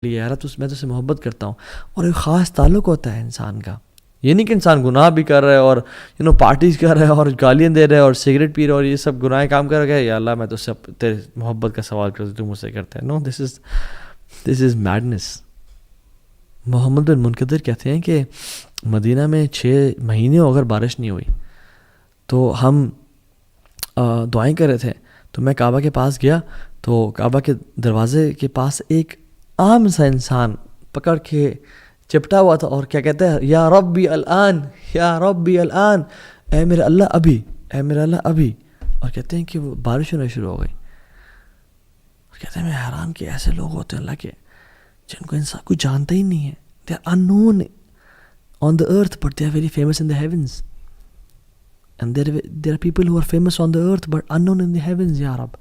لیے یار میں تو اسے محبت کرتا ہوں. اور ایک خاص تعلق ہوتا ہے انسان کا. یہ نہیں کہ انسان گناہ بھی کر رہا ہے اور پارٹیز کر رہا ہے اور گالیاں دے رہا ہے اور سگریٹ پی رہا ہے اور یہ سب گناہ کام کر رہا ہے. یا اللہ میں تو اس سے تیرے محبت کا سوال کرتا ہوں, تو مجھ سے کرتا ہے. نو, دس از میڈنس. محمد بن منکدر کہتے ہیں کہ مدینہ میں 6 مہینے اگر بارش نہیں ہوئی تو ہم دعائیں کر رہے تھے, تو میں کعبہ کے پاس گیا تو کعبہ کے دروازے کے پاس ایک عام سا انسان پکڑ کے چپٹا ہوا تھا اور کیا کہتا ہے, یا ربی الان, یا ربی الان, اے میرے اللہ ابھی, اے میرے اللہ ابھی. اور کہتے ہیں کہ وہ بارش ہونا شروع ہو گئی. اور کہتے ہیں میں حیران کہ ایسے لوگ ہوتے ہیں اللہ کے جن کو انسان کوئی جانتا ہی نہیں ہے. they are unknown on the earth but they are very famous in the heavens. and there are people who are famous on the earth but unknown in the heavens. یا رب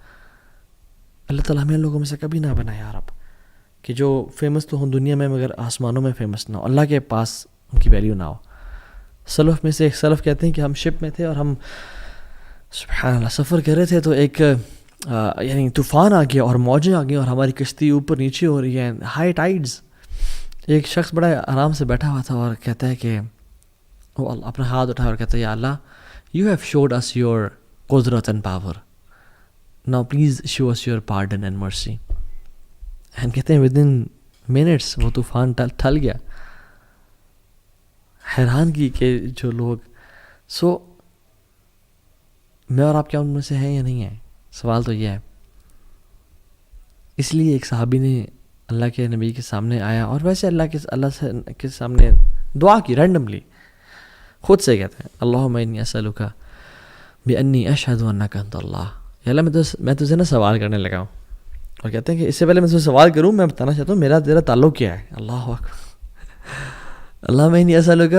اللہ تعالیٰ ہمیں لوگوں میں سے کبھی نہ بنا یا رب, کہ جو فیمس تو ہوں دنیا میں مگر آسمانوں میں فیمس نہ ہو, اللہ کے پاس ان کی ویلیو نہ ہو. سلف میں سے ایک سلف کہتے ہیں کہ ہم شپ میں تھے اور ہم سبحان اللہ سفر کر رہے تھے, تو ایک یعنی طوفان آ گیا اور موجیں آ گئی اور ہماری کشتی اوپر نیچے ہو رہی ہے, ہائی ٹائیڈز. ایک شخص بڑا آرام سے بیٹھا ہوا تھا اور کہتا ہے کہ وہ اپنا ہاتھ اٹھا اور کہتا ہے, یا Allah you have showed us your قدرت and power, now please show us your pardon and mercy. And کہتے ہیں ود ان منٹس وہ طوفان ٹل گیا. حیران کی کہ جو لوگ میں اور آپ کیا ان میں سے ہیں یا نہیں ہیں, سوال تو یہ ہے. اس لیے ایک صحابی نے اللہ کے نبی کے سامنے آیا اور ویسے اللہ کے سامنے دعا کی رینڈملی, خود سے کہتے ہیں اللہم انی اسألک بانی اشہد انک انت اللہ. یا اللہ میں تجھے نا سوال کرنے لگا ہوں. اور کہتے ہیں کہ اس سے پہلے میں تجھے سوال کروں میں بتانا چاہتا ہوں میرا تیرا تعلق کیا ہے. اللہ اکبر. اللہم انی اسألک,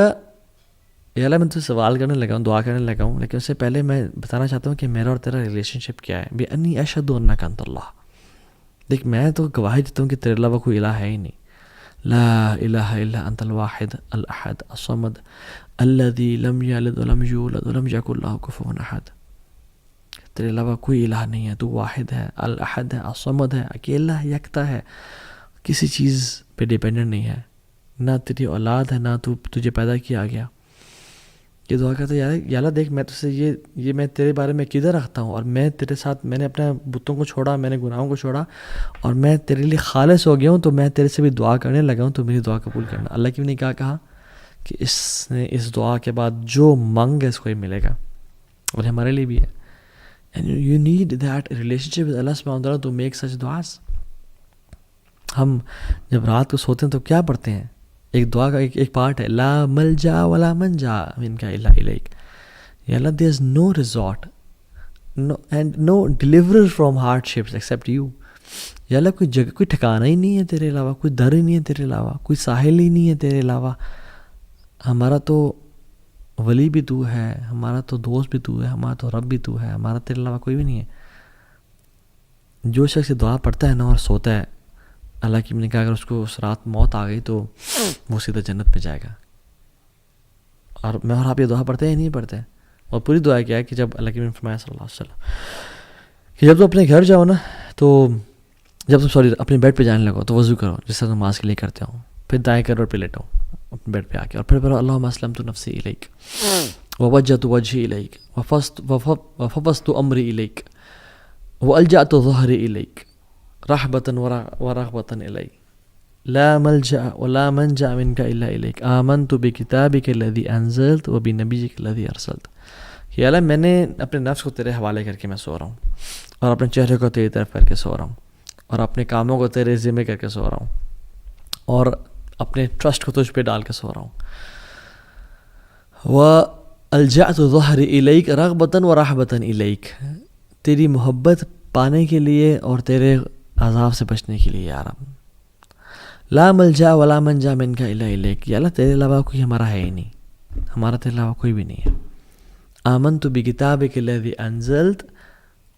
یا اللہ میں تجھے سوال کرنے لگا ہوں, دعا کرنے لگا ہوں, لیکن اس سے پہلے میں بتانا چاہتا ہوں کہ میرا اور تیرا ریلیشن شپ کیا ہے. بانی اشہد انک انت اللہ. دیکھ میں تو گواہی دیتا ہوں کہ تیرے علاوہ کوئی الہ ہے ہی نہیں. لا الہ الا انت الواحد الاحد الصمد الذی لم یلد ولم یولد ولم یکن لہ کفوا احد. تیرے علاوہ کوئی الہ نہیں ہے, تو واحد ہے, الاحد ہے, الصمد ہے, اکیلا ہے, یکتا ہے, کسی چیز پہ ڈیپینڈنٹ نہیں ہے, نہ تیری اولاد ہے نہ تجھے پیدا کیا گیا. یہ دعا کرتا ہے یا اللہ دیکھ میں تجھ سے یہ میں تیرے بارے میں کدھر رکھتا ہوں, اور میں تیرے ساتھ میں نے اپنے بتوں کو چھوڑا, میں نے گناہوں کو چھوڑا اور میں تیرے لیے خالص ہو گیا ہوں, تو میں تیرے سے بھی دعا کرنے لگا ہوں, تو میری دعا قبول کرنا. اللہ کی بھی نے کہا کہ اس نے اس دعا کے بعد جو مانگ ہے اس کو ہی ملے گا, اور ہمارے لیے بھی ہے. And you need that relationship with Allah subhanahu wa ta'ala to make such du'as. ہم جب رات کو سوتے ہیں تو کیا پڑھتے ہیں, ایک دعا کا ایک پارٹ ہے, لا ملجا ولا منجا منک الا الیک. یا اللہ there is no resort and no deliverer from hardships except you. یا اللہ کوئی جگہ کوئی ٹھکانہ ہی نہیں ہے تیرے علاوہ, کوئی در ہی نہیں ہے تیرے علاوہ, کوئی ساحل ہی نہیں ہے تیرے علاوہ. ہمارا تو ولی بھی تو ہے, ہمارا تو دوست بھی تو ہے, ہمارا تو رب بھی تو ہے, ہمارا تیرے علاوہ کوئی بھی نہیں ہے. جو شخص دعا پڑھتا ہے نا اور سوتا ہے, اللہ کی نے کہا اگر اس کو اس رات موت آ گئی تو وہ سیدھا جنت میں جائے گا. اور میں اور آپ یہ دعا پڑھتے ہیں نہیں پڑھتے ہیں. اور پوری دعا کیا ہے کہ جب اللہ کی نے فرمایا صلی اللہ علیہ وسلم کہ جب تم اپنے گھر جاؤ نا, تو جب تم اپنے بیڈ پہ جانے لگو تو وضو کرو جس طرح نماز کے لیے کرتے ہوں, پھر دائیں کروٹ پہ لیٹو اپنے بیڈ پہ آ کے, اور پھر اللہم اسلمت نفسی الیک ووجہت وجہی الیک وفوضت امری الیک والجأت ظہری الیک رحبۃ ورغبۃ الیک لا ملجأ ولا منجأ منک الا الیک آمنت بکتابک الذی انزلت وبنبیک الذی ارسلت. کہ اللہ میں نے اپنے نفس کو تیرے حوالے کر کے میں سو رہا ہوں, اور اپنے چہرے کو تیری طرف کر کے سو رہا ہوں, اور اپنے کاموں کو تیرے ذمہ کر کے سو رہا ہوں, اور اپنے ٹرسٹ کو تجھ پہ ڈال کے سو رہا ہوں. وَأَلْجَأْتُ ظَهْرِ إِلَيْكَ رَغْبَةً وَرَحْبَةً إِلَيْكَ, تیری محبت پانے کے لیے اور تیرے عذاب سے بچنے کے لیے. یا رب لا ملجا ولا منجا منک الا الیک. یا اللہ تیرے علاوہ کوئی ہمارا ہے ہی نہیں, ہمارا تیرے علاوہ کوئی بھی نہیں ہے. آمنت بکتابک الذی انزلت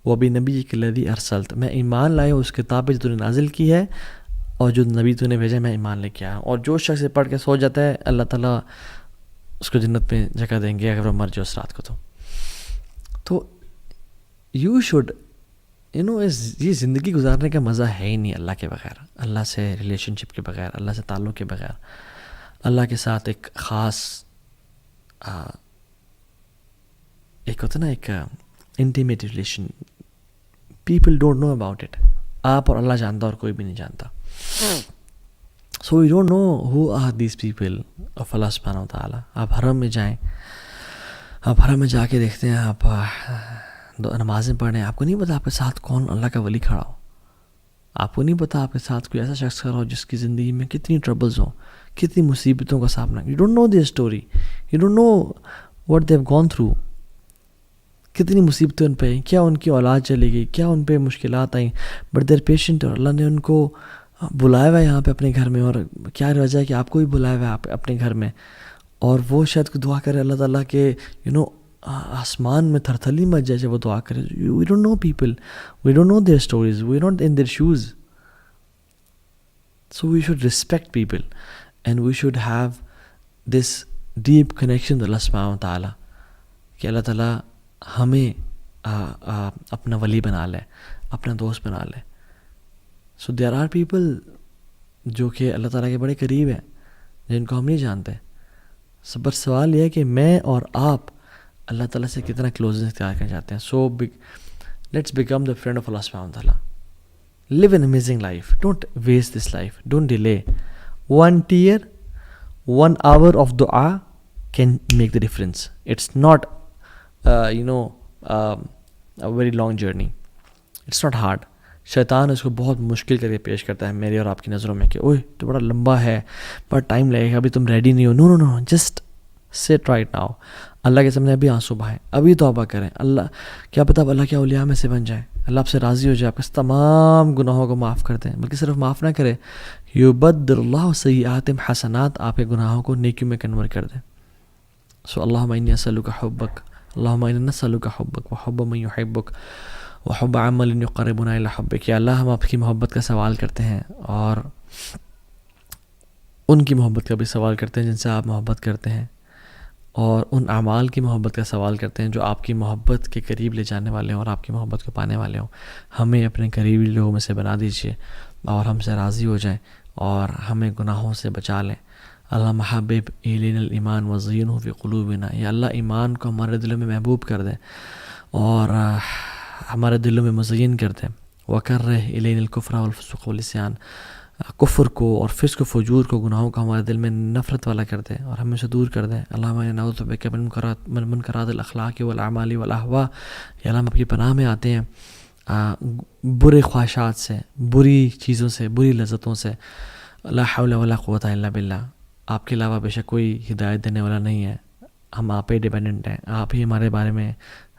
وبنبیک الذی ارسلت, میں ایمان لایا اس کتاب پہ جو تو نے نازل کی ہے اور جو نبی تو نے بھیجا میں ایمان لے کے آیا. اور جو شخص پڑھ کے سو جاتا ہے اللہ تعالیٰ اس کو جنت میں جگہ دیں گے اگر وہ مر جائے اس رات کو. تو یو شوڈ یہ زندگی گزارنے کا مزہ ہے ہی نہیں اللہ کے بغیر، اللہ سے ریلیشن شپ کے بغیر، اللہ سے تعلق کے بغیر، اللہ کے ساتھ ایک خاص ایک ہوتا نا ایک intimate relation. People don't know about it. آپ اور اللہ جانتا اور کوئی بھی نہیں جانتا. So you don't know who are these people of Allah سبحانہ و تعالیٰ. آپ حرم میں جائیں، آپ حرم میں جا کے دیکھتے ہیں، آپ نمازیں پڑھ رہے ہیں، آپ کو نہیں پتا آپ کے ساتھ کون اللہ کا ولی کھڑا ہو. آپ کو نہیں پتا آپ کے ساتھ کوئی ایسا شخص کھڑا ہو جس کی زندگی میں کتنی ٹربلز ہوں، کتنی مصیبتوں کا سامنا. You don't know their story, you don't know what they have gone through. کتنی مصیبتیں ان پہ آئیں، کیا ان کی اولاد چلی گئی، کیا ان پہ مشکلات آئیں، بٹ دیر پیشنٹ. اور اللہ نے ان کو بلایا ہوا ہے یہاں پہ اپنے گھر میں، اور کیا وجہ ہے کہ آپ کو بھی بلایا ہوا ہے اپنے گھر میں. اور وہ شاید کو دعا کرے اللہ تعالیٰ کہ آسمان میں تھرتھلی مچ جائے وہ دعا کرے. We don't know people, we don't know their stories, we not in their shows. So we should respect people and we should have this deep connection with Allah سبحانہ و تعالیٰ کہ اللہ تعالیٰ ہمیں اپنا ولی بنا لے، اپنا دوست بنا لے. سو دیر آر پیپل جو کہ اللہ تعالیٰ کے بڑے قریب ہیں جن کو ہم نہیں جانتے. بس سوال یہ ہے کہ میں اور آپ اللہ تعالیٰ سے کتنا کلوزنس اختیار کرنا چاہتے ہیں. So let's become the friend of Allah سبحانہ و تعالیٰ. Live an amazing life. Don't waste this life. Don't delay. 1 tear, 1 hour of dua can make the difference. It's not a very long journey. It's not hard. شیطان اس کو بہت مشکل کر کے پیش کرتا ہے میری اور آپ کی نظروں میں کہ اوہ تو بڑا لمبا ہے، بڑا ٹائم لگے گا، ابھی تم ریڈی نہیں ہو. نو نو نو، جسٹ سٹ رائٹ ناؤ. اللہ کے سامنے ابھی آنسو بہائیں، ابھی توبہ کریں. اللہ کیا پتہ اللہ کے اولیاء میں سے بن جائیں، اللہ آپ سے راضی ہو جائے، آپ کے تمام گناہوں کو معاف کر دیں. بلکہ صرف معاف نہ کرے، یبدل اللہ سیئاتہم حسنات، آپ کے گناہوں کو نیکیوں میں کنورٹ کر دیں. سو اللہم انی اسألک حبک، اللہم انی نسألک حبک وحب من یحبک وحب عمل یقربنا الی حبک. یا اللہ ہم آپ کی محبت کا سوال کرتے ہیں اور ان کی محبت کا بھی سوال کرتے ہیں جن سے آپ محبت کرتے ہیں، اور ان اعمال کی محبت کا سوال کرتے ہیں جو آپ کی محبت کے قریب لے جانے والے ہوں اور آپ کی محبت کو پانے والے ہوں. ہمیں اپنے قریبی لوگوں میں سے بنا دیجیے اور ہم سے راضی ہو جائیں اور ہمیں گناہوں سے بچا لیں. اللہ محبب الینا الایمان وزینہ فی قلوبنا. یا اللہ ایمان کو ہمارے دلوں میں محبوب کر دیں اور ہمارے دلوں میں مزین کر دیں. وکرہ الینا الکفر والفسوق والعصیان، کفر کو اور فسق و فجور کو، گناہوں کو ہمارے دل میں نفرت والا کر دیں اور ہمیں سے دور کر دیں. اللہم انا نعوذ بک من منکرات الاخلاق والاعمال والاہواء. یا اللہ ہم آپ کی پناہ میں آتے ہیں برے خواہشات سے، بری چیزوں سے، بری لذتوں سے. لا حول ولا قوۃ الا باللہ. آپ کے علاوہ بے شک کوئی ہدایت دینے والا نہیں ہے، ہم آپ پہ ڈیپینڈنٹ ہیں. آپ ہی ہمارے بارے میں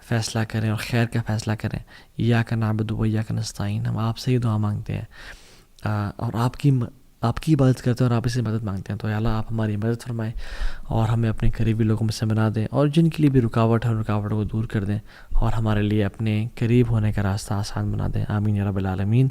فیصلہ کریں اور خیر کا فیصلہ کریں. ایاک نعبد و ایاک نستعین. ہم آپ سے ہی دعا مانگتے ہیں اور آپ کی عبادت کرتے ہیں اور آپ سے مدد مانگتے ہیں. تو یا اللہ آپ ہماری مدد فرمائیں اور ہمیں اپنے قریبی لوگوں میں سے بنا دیں، اور جن کے لیے بھی رکاوٹ ہے رکاوٹوں کو دور کر دیں اور ہمارے لیے اپنے قریب ہونے کا راستہ آسان بنا دیں. آمین یا رب العالمین.